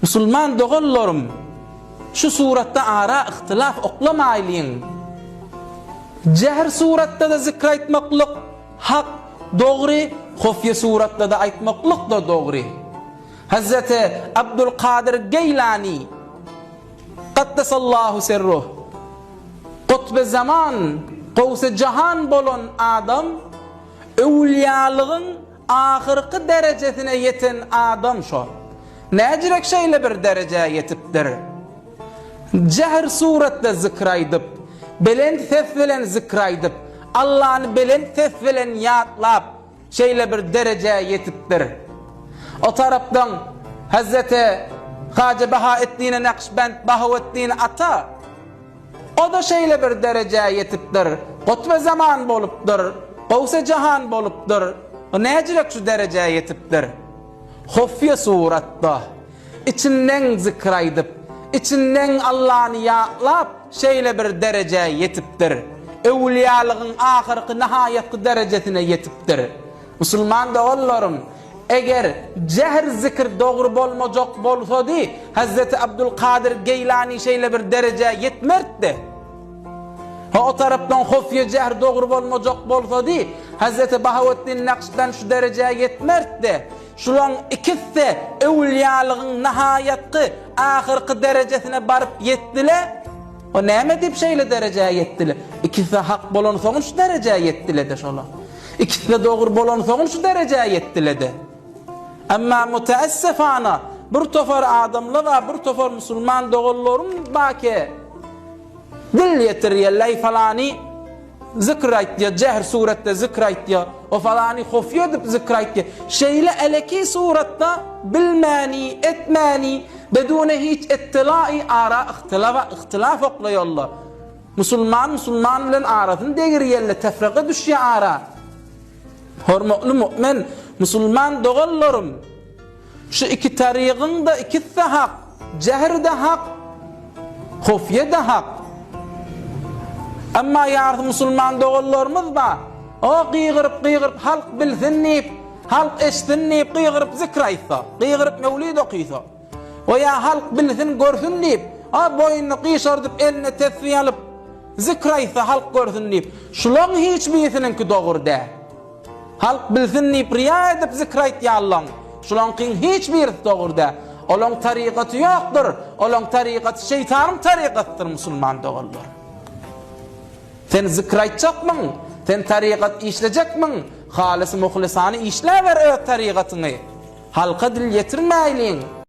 Musulman dogallarim, şu suratda ara ihtilaf oklamaýlyň. Cehr suratda da zikr aýtmaklyk hak, dogry, hofya suratda da aýtmaklyk da dogry. Hazreti Abdülkadir Geylani Qaddesallahu sirruh Kutb-i zaman, Qaws-i jahan bolan adam ewliýalygyň ahyrky derejesine yeten adam şo. Näjirek şeýle bir derejä yetipdir. Cehr suratda zikr aýdyp, belend ses bilen zikr aýdyp, Allah'ny belend ses bilen ýatlap, şeýle bir derejä yetipdir. O tarapdan Hazreti Haca Bahaettin Nakşibend Bahavettin ata o da şeýle bir derejä yetipdir. Kutb-i zaman bolupdyr, Qaws-i jahan bolupdyr. O näjirek şu derejä yetipdir. Hofya suratda içinden zikr aýdyp, içinden Allah'ny ýatlap şeýle bir derejä yetipdir. Ewliýalygyň ahyrky nihayetki derejesine yetipdir. Musulman dogallarim, eger cehr zikr dogry bolmajak bolsady, Hazreti Abdülkadir Geylani şeýle bir derejä yetmerdi. O tarapdan hofya cehr dogry bolmajak bolsady, Hazreti Bahavettin Nakşibend şu derejä yetmerdi. Şulan ikisi ewliýalygyň nihayetki ahyrky derejesine baryp yetdile. O näme dip şeýle derejä yetdile? İkisi hak bolan soň şu derejä yetdile de şolar. İkisi dogry bolan soň şu derejä yetdile de. Amma mutaassifana bir tofar adamlar we bir tofar musulman dogallaryň baki dil yetirýärler falany zikr aýtdy, cehr suratda zikr aýtdy, o falany hofya dip zikr aýtdy. Şeýle eleki suratda bilmäni, etmäni, bedune hiç ittila'i ara ihtilaf oklaýarlar. Musulman bilen arasyny degirýärler, tefrika düşýär ara. Hormatly mu'min, musulman dogallarim, şu iki tarigyň da ikisi hak, cehr da hak, hofya da hak. Amma ýardy musulman dogallarymyz ba, o gygyryp halk bilsin diýip, halk eşitsin diýip gygyryp zikr aýtsa, gygyryp mevlid okuysa. O ýa halk bilsin görsün diýip, boynuny gyşardyp eline tesbih alyp zikr aýtsa, halk görsün diýip. Şulaň hiç birisininki dogry däl. Halk bilsin diýip riýa edip zikr aýtýarlar. Şulaňkyň hiç birisi dogry däl. Olaň tariqaty ýokdur. Olaň tariqaty şeytanyň tariqatydyr musulman dogallar. Sen zikr aýtjakmyň, sen tariqat işlejekmiň, halis muhlisany işläwer ö tariqatyny. Halka dil yetirmäýliň.